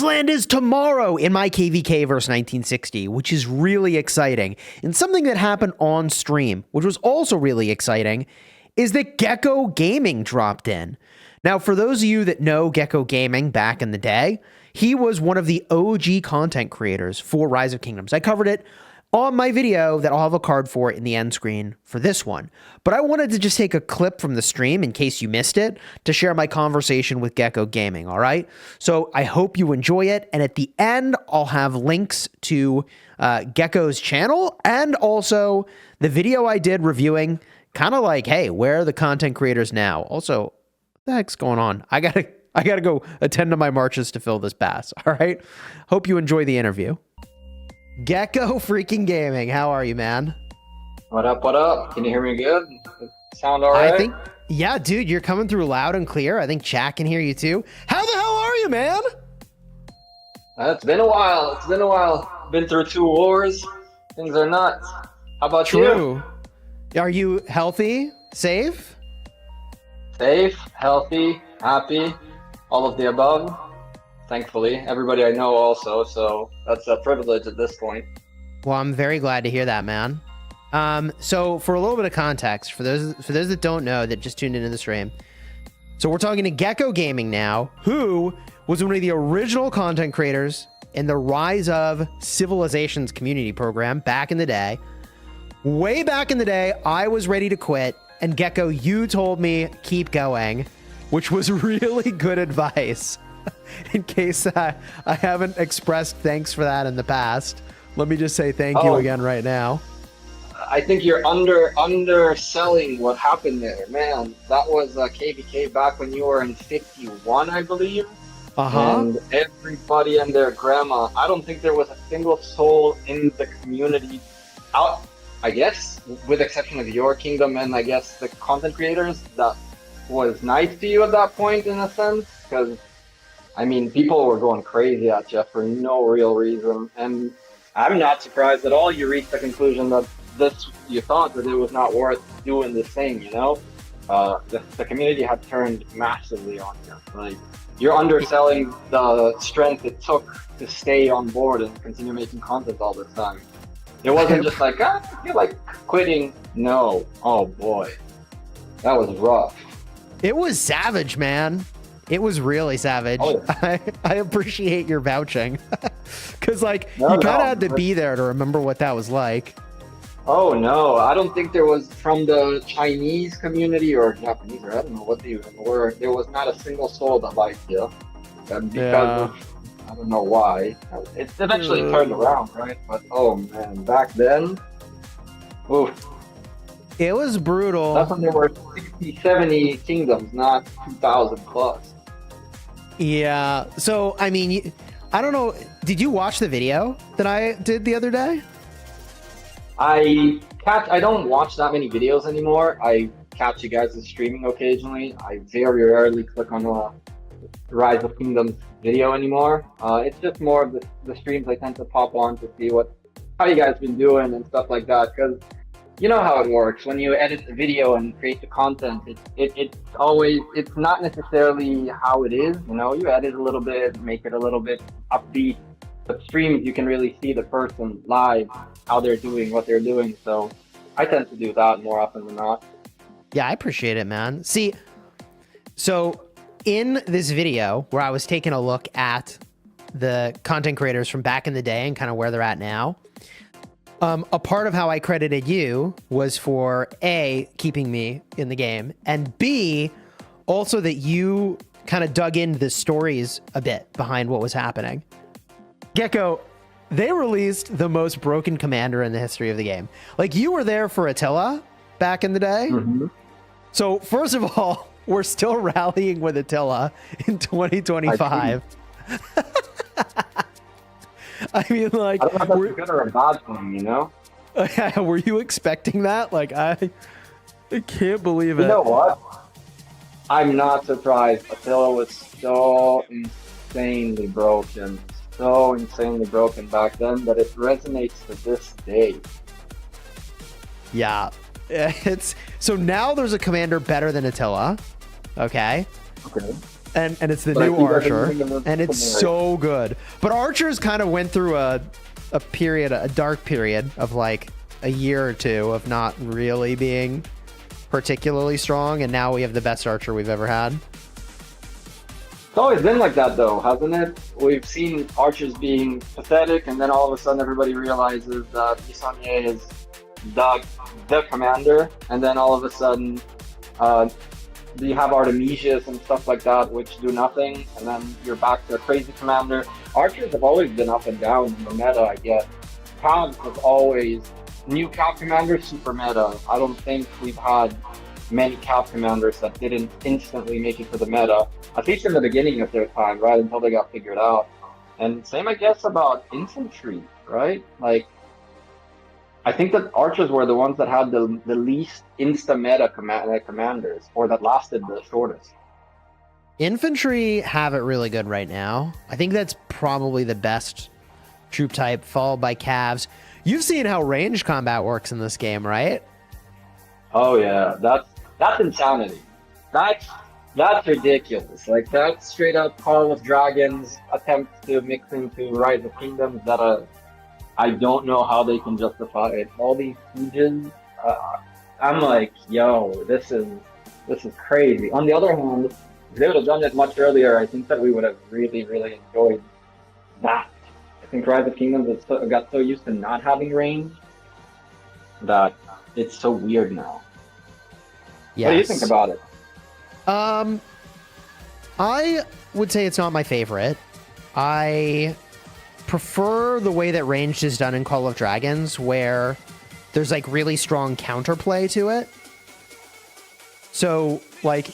Land is tomorrow in my KVK versus 1960, which is really exciting. And something that happened on stream, which was also really exciting, is that Gekko Gaming dropped in. Now, for those of you that know Gekko Gaming back in the day, he was one of the OG content creators for Rise of Kingdoms. I covered it on my video that I'll have a card for in the end screen for this one. But I wanted to just take a clip from the stream in case you missed it to share my conversation with Gekko Gaming, all right? So I hope you enjoy it. And at the end, I'll have links to Gekko's channel and also the video I did reviewing kind of like, hey, where are the content creators now? Also, what the heck's going on? I gotta go attend to my marches to fill this pass, all right? Hope you enjoy the interview. Gekko freaking Gaming, how are you, man? What up, what up? Can you hear me good? Sound all right? I think, yeah, dude, you're coming through loud and clear. I think chat can hear you too. How the hell are you, man? It's been a while. It's been a while. Been through 2 wars. Things are nuts. How about True. Are you healthy? Safe? Safe, healthy, happy, all of the above. Thankfully, everybody I know also, so that's a privilege at this point. Well, I'm very glad to hear that, man. So for a little bit of context, for those that don't know, that just tuned into the stream, so we're talking to Gekko Gaming now, who was one of the original content creators in the Rise of Civilizations community program back in the day. Way back in the day, I was ready to quit, and Gekko, you told me keep going, which was really good advice. In case I haven't expressed thanks for that in the past, let me just say thank you again right now. I think you're underselling what happened there, man. That was KVK back when you were in 51, I believe. And everybody and their grandma. I don't think there was a single soul in the community out. I guess, with the exception of your kingdom and I guess the content creators, that was nice to you at that point in a sense, because I mean, people were going crazy at you for no real reason, and I'm not surprised at all you reached the conclusion that you thought that it was not worth doing this thing, you know? The community had turned massively on you. Like, you're underselling the strength it took to stay on board and continue making content all this time. It wasn't just like, I feel like quitting. No. Oh boy. That was rough. It was savage, man. It was really savage. Oh, yeah. I appreciate your vouching. Because, like, you kind of had to be there to remember what that was like. Oh, no. I don't think there was, from the Chinese community or Japanese, or I don't know what they even were, there was not a single soul that liked you. Because of, I don't know why. It eventually turned around, right? But, oh, man, back then, oof. It was brutal. That's when there were 60, 70 kingdoms, not 2,000 plus. Yeah. So, I mean, I don't know. Did you watch the video that I did the other day? I don't watch that many videos anymore. I catch you guys streaming occasionally. I very rarely click on a Rise of Kingdoms video anymore. It's just more of the streams I tend to pop on to see how you guys been doing and stuff like that, because you know how it works. When you edit the video and create the content, it's not necessarily how it is. You know, you edit a little bit, make it a little bit upbeat. But streams, you can really see the person live, how they're doing, what they're doing. So I tend to do that more often than not. Yeah, I appreciate it, man. See, so in this video where I was taking a look at the content creators from back in the day and kind of where they're at now, a part of how I credited you was for A, keeping me in the game, and B, also that you kind of dug into the stories a bit behind what was happening. Gekko, they released the most broken commander in the history of the game. Like, you were there for Attila back in the day. Mm-hmm. So first of all, we're still rallying with Attila in 2025. I mean, like, I don't know if that's a good or a bad thing, you know? Were you expecting that? Like, I can't believe it. You know what? I'm not surprised. Attila was so insanely broken. So insanely broken back then that it resonates to this day. Yeah. So now there's a commander better than Attila. Okay. Okay. and it's the But I new think Archer, everything and it's is so good. But Archers kind of went through a dark period of like a year or two of not really being particularly strong, and now we have the best Archer we've ever had. It's always been like that, though, hasn't it? We've seen archers being pathetic, and then all of a sudden everybody realizes that Isanye is the commander, and then all of a sudden you have Artemisius and stuff like that, which do nothing, and then you're back to a crazy commander. Archers have always been up and down in the meta, I guess. Cavs was always new Cav commander, super meta. I don't think we've had many Cav commanders that didn't instantly make it to the meta, at least in the beginning of their time, right, until they got figured out. And same, I guess, about infantry, right? Like, I think that archers were the ones that had the least insta-meta commanders, or that lasted the shortest. Infantry have it really good right now. I think that's probably the best troop type, followed by Cavs. You've seen how ranged combat works in this game, right? Oh yeah, that's insanity. That's ridiculous. Like, that's straight up Call of Dragons attempt to mix into Rise of Kingdoms that I don't know how they can justify it. All these sieges, I'm like, yo, this is crazy. On the other hand, if they would have done it much earlier, I think that we would have really, really enjoyed that. I think Rise of Kingdoms got so used to not having range that it's so weird now. Yes. What do you think about it? I would say it's not my favorite. I prefer the way that ranged is done in Call of Dragons, where there's like really strong counterplay to it. So like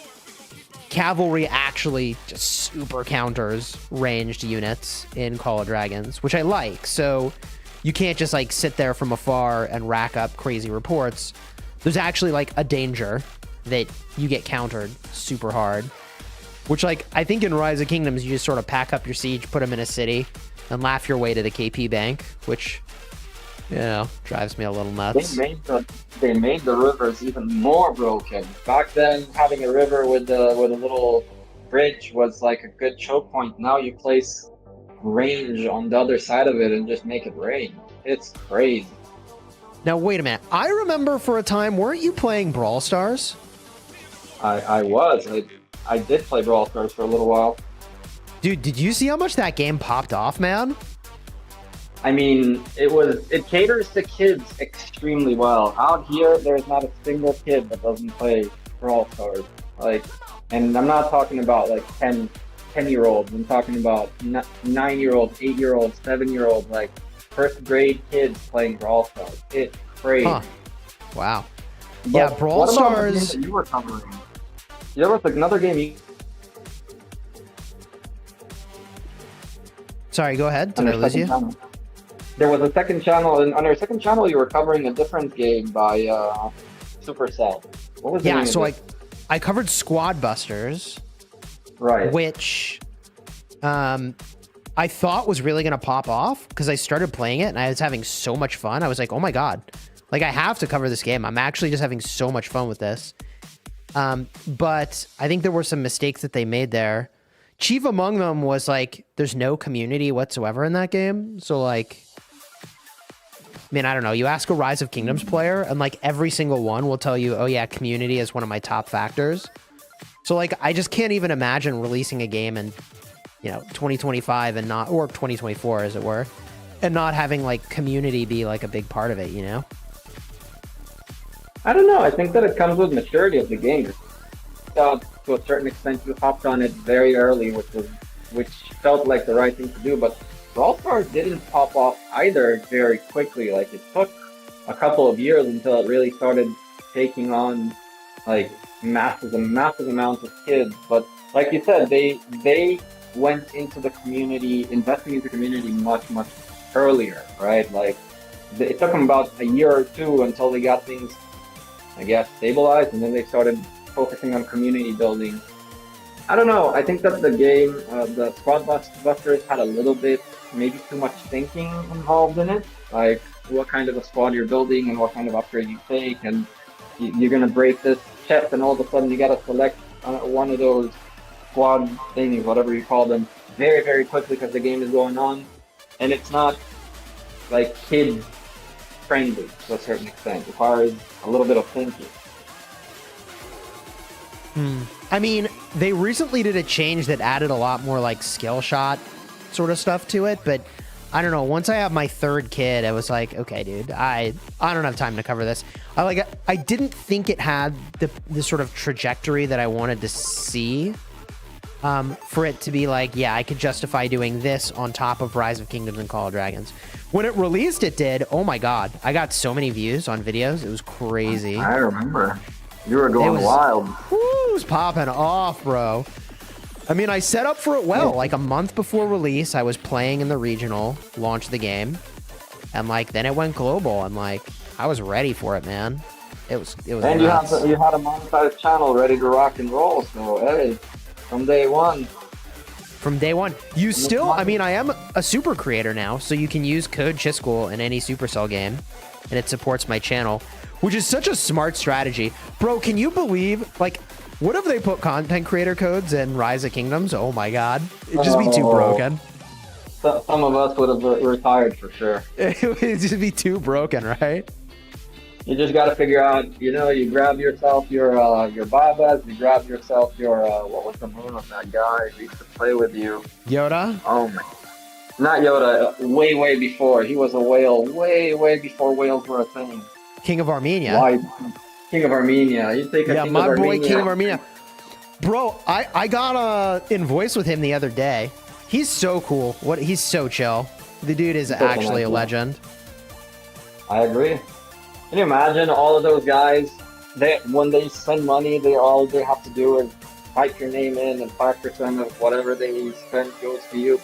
cavalry actually just super counters ranged units in Call of Dragons, which I like. So you can't just like sit there from afar and rack up crazy reports. There's actually like a danger that you get countered super hard, which like I think in Rise of Kingdoms you just sort of pack up your siege, put them in a city, and laugh your way to the KP bank, which, you know, drives me a little nuts. They made the rivers even more broken. Back then, having a river with a little bridge was like a good choke point. Now you place range on the other side of it and just make it rain. It's crazy. Now wait a minute. I remember for a time, weren't you playing Brawl Stars? I was. I did play Brawl Stars for a little while. Dude, did you see how much that game popped off, man? I mean, it caters to kids extremely well. Out here, there's not a single kid that doesn't play Brawl Stars. Like, and I'm not talking about like 10-year-olds. I'm talking about 9-year-olds, 8-year-olds, 7-year-olds, like first grade kids playing Brawl Stars. It's crazy. Huh. Wow. But yeah, Brawl Stars. What about the game that you were covering? There was another game you... Sorry, go ahead. Did I lose you? Channel. There was a second channel, and on our second channel, you were covering a different game by Supercell. What was the name of it? I covered Squad Busters, right? Which I thought was really gonna pop off because I started playing it and I was having so much fun. I was like, oh my god, like I have to cover this game. I'm actually just having so much fun with this. But I think there were some mistakes that they made there. Chief among them was like, there's no community whatsoever in that game. So like, I mean, I don't know. You ask a Rise of Kingdoms player and like every single one will tell you, oh yeah, community is one of my top factors. So like, I just can't even imagine releasing a game in, you know, 2025 and not, or 2024 as it were, and not having like community be like a big part of it, you know? I don't know. I think that it comes with maturity of the game. To a certain extent, you hopped on it very early, which felt like the right thing to do. But Brawl Stars didn't pop off either very quickly. Like, it took a couple of years until it really started taking on like massive amounts of kids. But like you said, they went into the community, investing into the community much earlier, right? Like, it took them about a year or two until they got things, I guess, stabilized, and then they started focusing on community building. I don't know. I think that the game, the Squad Busters, had a little bit, maybe too much thinking involved in it. Like, what kind of a squad you're building and what kind of upgrade you take, and you're gonna break this chest, and all of a sudden you gotta select one of those squad thingies, whatever you call them, very, very quickly because the game is going on, and it's not like kid friendly to a certain extent. It requires a little bit of thinking. I mean, they recently did a change that added a lot more like skill shot sort of stuff to it, but I don't know. Once I have my third kid, I was like, okay, dude, I don't have time to cover this. I didn't think it had the sort of trajectory that I wanted to see. For it to be like, yeah, I could justify doing this on top of Rise of Kingdoms and Call of Dragons. When it released, it did. Oh my god, I got so many views on videos. It was crazy. I remember. You were going wild. It was popping off, bro. I mean, I set up for it well. Like a month before release, I was playing in the regional, launched the game, and like then it went global. And like I was ready for it, man. It was. And you had a monetized channel ready to rock and roll. So hey, from day one. From day one, you still. I mean, I am a super creator now, so you can use code Chisgule in any Supercell game, and it supports my channel, which is such a smart strategy, bro. Can you believe like? What if they put content creator codes in Rise of Kingdoms? Oh my god. It'd just be too broken. Some of us would have retired for sure. It would just be too broken, right? You just got to figure out, you know, you grab yourself your Babas, you grab yourself your, what was the name of that guy who used to play with you? Yoda? Oh my. Not Yoda, way, way before. He was a whale, way, way before whales were a thing. King of Armenia. Why? King of Armenia. You take a yeah, King my of boy Armenia. King of Armenia. Bro, I got in voice with him the other day. He's so cool. He's so chill. The dude is actually a legend. I agree. Can you imagine all of those guys? When they spend money, all they have to do is type your name in, and 5% of whatever they spend goes to you.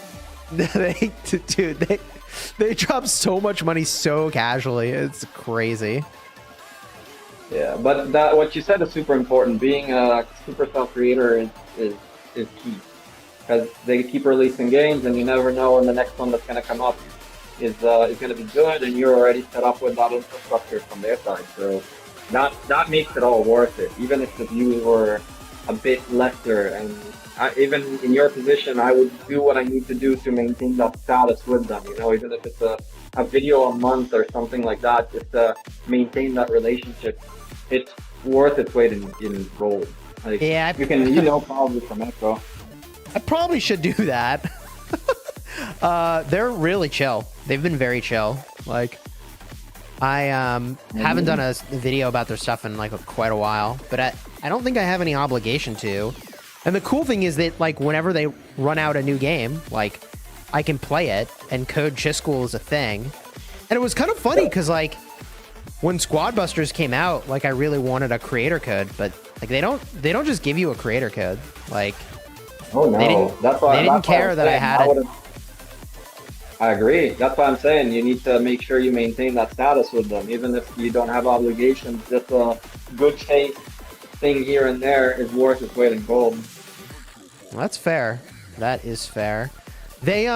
They drop so much money so casually. It's crazy. Yeah, but what you said is super important. Being a Supercell creator is key, because they keep releasing games, and you never know when the next one that's going to come up is going to be good, and you're already set up with that infrastructure from their side. So that makes it all worth it, even if the views were a bit lesser. And even in your position, I would do what I need to do to maintain that status with them. You know, even if it's a video a month or something like that, just to maintain that relationship. It's worth its weight in gold. Like, yeah, probably from Echo. I probably should do that. They're really chill. They've been very chill. Like, I haven't done a video about their stuff in like quite a while, but I don't think I have any obligation to. And the cool thing is that like whenever they run out a new game, like I can play it, and code Chisgule is a thing. And it was kind of funny because like when Squad Busters came out, like I really wanted a creator code, but like they don't just give you a creator code. Like, oh no, they didn't care that I had it. I agree. That's what I'm saying. You need to make sure you maintain that status with them, even if you don't have obligations. Just a good faith thing here and there is worth its weight in gold. Well, that's fair. That is fair. They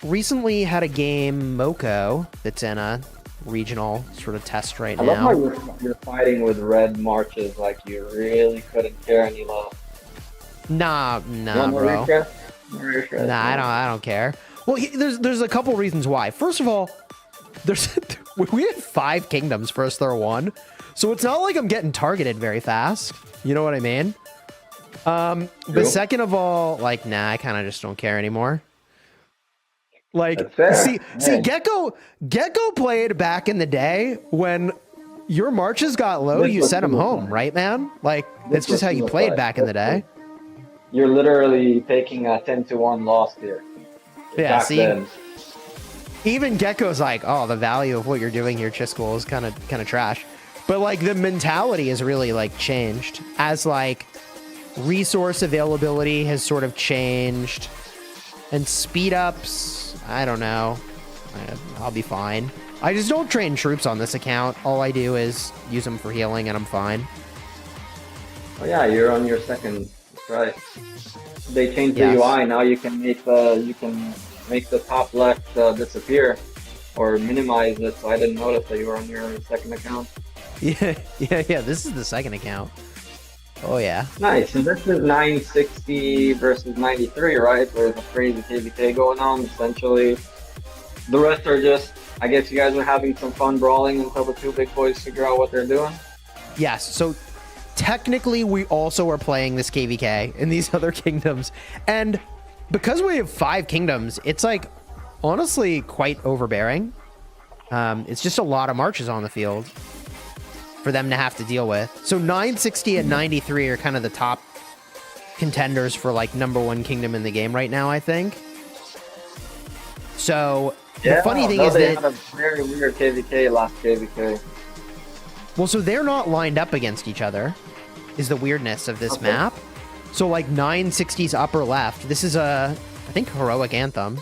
recently had a game, Moko, that's in a regional sort of test right now. I love how you're fighting with red marches like you really couldn't care any less. Nah, bro. Nah, I don't care. Well, there's a couple reasons why. First of all, we had 5 kingdoms first throw 1, so it's not like I'm getting targeted very fast. You know what I mean? But second of all, like, nah, I kind of just don't care anymore. Like, see, Gekko played back in the day when your marches got low, you sent them home, right, man? Like, that's just how you played back in the day. You're literally taking a 10-1 loss here. Yeah, see, even Gekko's like, oh, the value of what you're doing here, Chisgule, is kind of trash. But like the mentality has really like changed as like resource availability has sort of changed, and speed ups. I don't know. I'll be fine. I just don't train troops on this account. All I do is use them for healing, and I'm fine. Oh yeah, you're on your second. That's right. They changed the UI. Now you can make the top left disappear or minimize it. So I didn't notice that you were on your second account. Yeah. This is the second account. Oh yeah. Nice. And this is 960 versus 93, right? There's a crazy KVK going on. Essentially, the rest are just. I guess you guys are having some fun brawling until the two big boys figure out what they're doing. Yes. So technically, we also are playing this KVK in these other kingdoms, and because we have 5 kingdoms, it's like honestly quite overbearing. It's just a lot of marches on the field for them to have to deal with. So 960 and 93 are kind of the top contenders for like #1 kingdom in the game right now, I think. So the funny thing is they that had a very weird KVK last KVK. well, so they're not lined up against each other, is the weirdness of this map. So like 960's upper left. This is I think Heroic Anthem.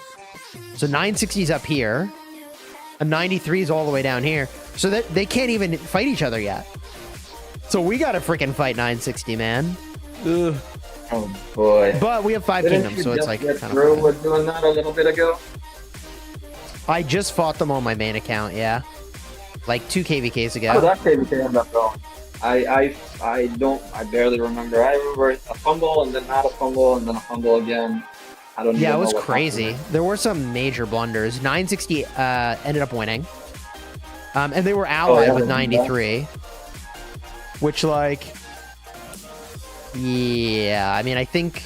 So 960's up here. A 93 is all the way down here. So that they can't even fight each other yet. So we gotta freaking fight 960, man. Ugh. Oh boy! But we have 5 kingdoms, so it's like kind of was doing that a little bit ago. I just fought them on my main account, yeah, like 2 KVKs ago. Oh, that KVK ended up going. I barely remember. I remember a fumble and then not a fumble and then a fumble again. I don't. Yeah, it was crazy. There were some major blunders. 960 ended up winning, and they were allied with 93, which like, yeah, I mean, I think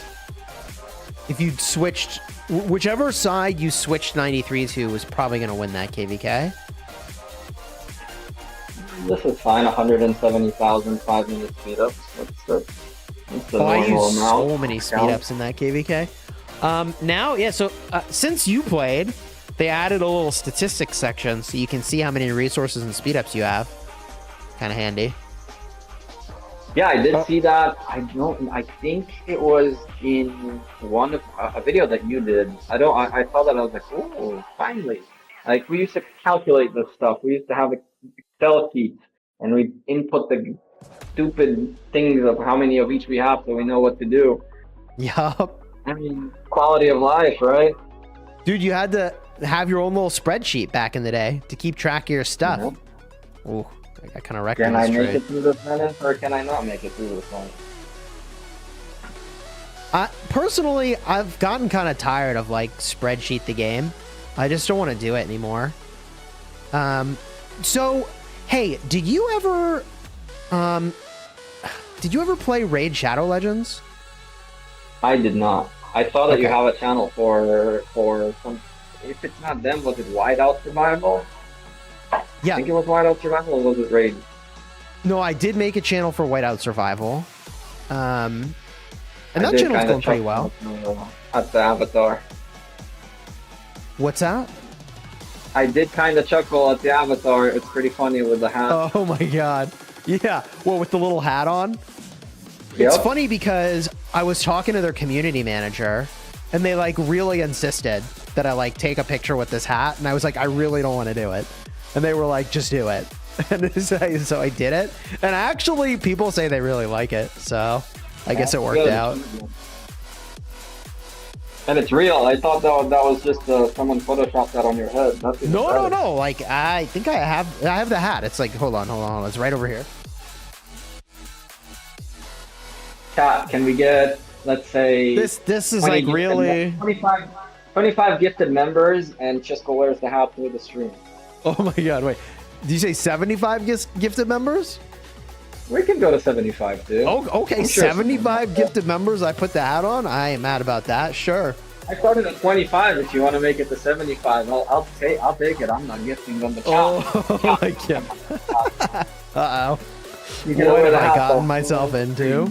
if you switched, whichever side you switched 93 to was probably going to win that KVK. This is fine. 170,000 5-minute speedups. That's the I normal used amount. so many speedups in that KVK. Now, yeah, so since you played, they added a little statistics section so you can see how many resources and speedups you have. Kind of handy. Yeah, I did see that. I think it was in one of a video that you did. I saw that. I was like, oh, finally. Like, we used to calculate this stuff. We used to have Excel sheets, and we input the stupid things of how many of each we have so we know what to do. Yup. I mean, quality of life, right? Dude, you had to have your own little spreadsheet back in the day to keep track of your stuff. Mm-hmm. Ooh, I got kind of wrecked. Can I make it through this minute, or can I not make it through this minute? Personally, I've gotten kind of tired of like spreadsheet the game. I just don't want to do it anymore. So, hey, did you ever play Raid Shadow Legends? I did not. I saw that you have a channel for some. If it's not them, was it Whiteout Survival? Yeah. I think it was Whiteout Survival, or was it Raid? No, I did make a channel for Whiteout Survival. And that channel's going pretty well. At the avatar. What's that? I did kind of chuckle at the avatar. It's pretty funny with the hat. Oh my god. Yeah. Well, with the little hat on? Yep. It's funny because I was talking to their community manager and they like really insisted that I like take a picture with this hat. And I was like, I really don't want to do it. And they were like, just do it. And so I did it. And actually people say they really like it. So I guess it worked out. And it's real. I thought that was just someone photoshopped that on your head. No. Like, I think I have the hat. It's like, hold on. It's right over here. Chat, can we get, let's say... This is like really... 25 gifted members, and Chisgule wears the hat through the stream. Oh my god, wait. Did you say 75 gifted members? We can go to 75 too. Oh, okay, sure 75 gifted members. I put the hat on. I ain't mad about that. Sure. I started at 25. If you want to make it to 75, I'll take it. I'm not gifting them the chat. Oh my god. Uh-oh. What have I gotten myself into?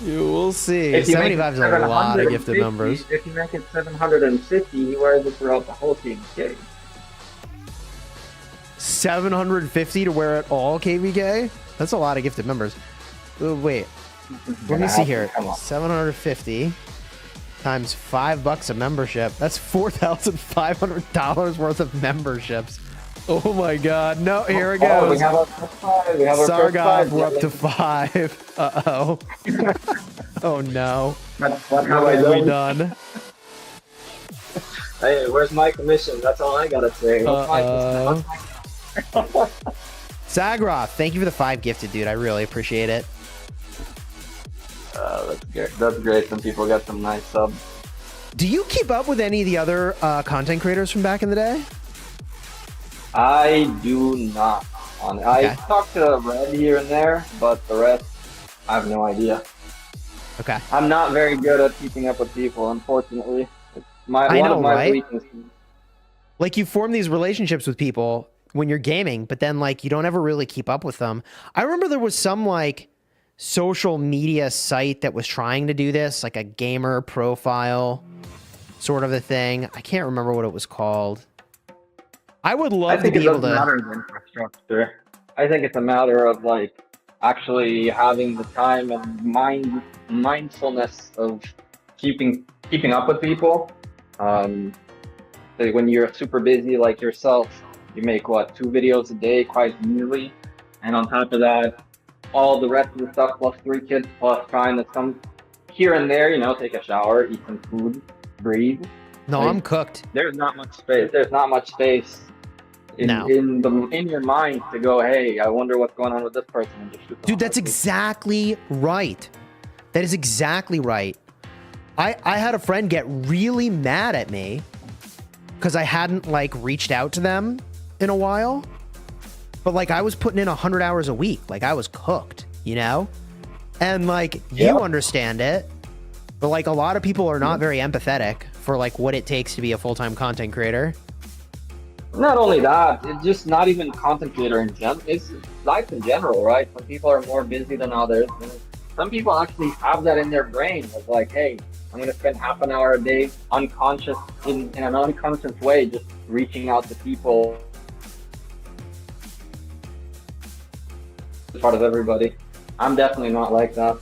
You will see. 75 is a lot of gifted members. If you make it 750, he wears it throughout the whole KVK. 750 to wear it all KVK? That's a lot of gifted members. Wait, let me see here. 750 times $5 a membership. That's $4,500 worth of memberships. Oh my god. No, here it goes. We have our first 5. We have our Sargov, first 5. we're up to 5. Uh-oh. Oh no. What have we done? Hey, where's my commission? That's all I gotta say. Sagroff, thank you for the 5 gifted, dude. I really appreciate it. That's great. That's great. Some people get some nice subs. Do you keep up with any of the other content creators from back in the day? I do not. Okay. I talk to Red here and there, but the rest, I have no idea. Okay. I'm not very good at keeping up with people, unfortunately. It's one of my weaknesses. Like, you form these relationships with people when you're gaming, but then, like, you don't ever really keep up with them. I remember there was some, like, social media site that was trying to do this, like a gamer profile sort of a thing. I can't remember what it was called. I would love to be able to... I think it doesn't matter of infrastructure. I think it's a matter of, like, actually having the time and mindfulness of keeping up with people. When you're super busy like yourself, you make what, 2 videos a day quite easily, and on top of that, all the rest of the stuff plus 3 kids plus trying to come here and there, you know, take a shower, eat some food, breathe. No, like, I'm cooked. There's not much space. There's not much space in your mind to go, hey, I wonder what's going on with this person. And just shoot them. Dude, that's exactly right. That is exactly right. I had a friend get really mad at me because I hadn't, like, reached out to them in a while. But, like, I was putting in 100 hours a week. Like, I was cooked, you know? And, like, you understand it. But, like, a lot of people are not very empathetic for, like, what it takes to be a full-time content creator. Not only that, it's just not even content creator in general. It's life in general, right? Some people are more busy than others. And some people actually have that in their brain. It's like, hey, I'm going to spend half an hour a day unconscious, in an unconscious way, just reaching out to people. Part of everybody. I'm definitely not like that.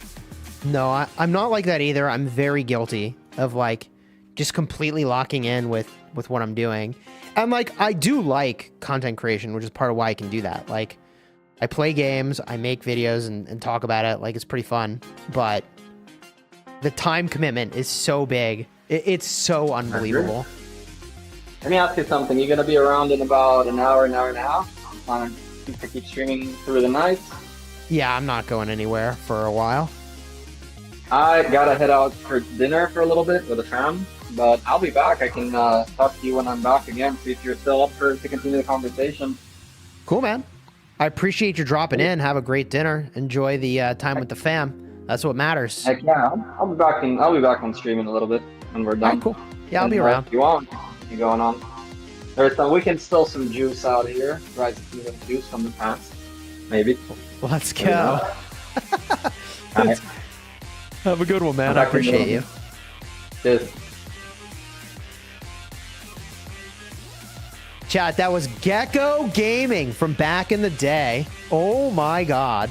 No, I'm not like that either. I'm very guilty of, like, just completely locking in with what I'm doing. And, like, I do like content creation, which is part of why I can do that. Like, I play games, I make videos and talk about it. Like, it's pretty fun. But the time commitment is so big. It's so unbelievable. Let me ask you something. You're going to be around in about an hour and a half? Want to keep streaming through the night? Yeah, I'm not going anywhere for a while. I gotta head out for dinner for a little bit with the fam, but I'll be back. I can talk to you when I'm back again, see if you're still up to continue the conversation. Cool, man. I appreciate you dropping in. Have a great dinner. Enjoy the time with the fam. That's what matters. Heck yeah, I'll be back on stream in a little bit when we're done. Right, cool. Yeah, I'll be around. If you want, keep going on. There's some, we can still some juice out here. Right, some juice from the past, maybe. Let's go. Have a good one, man. I appreciate you. Cheers. Chat, that was Gekko Gaming from back in the day. Oh my god.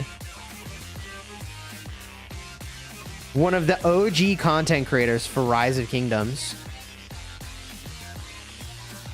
One of the OG content creators for Rise of Kingdoms.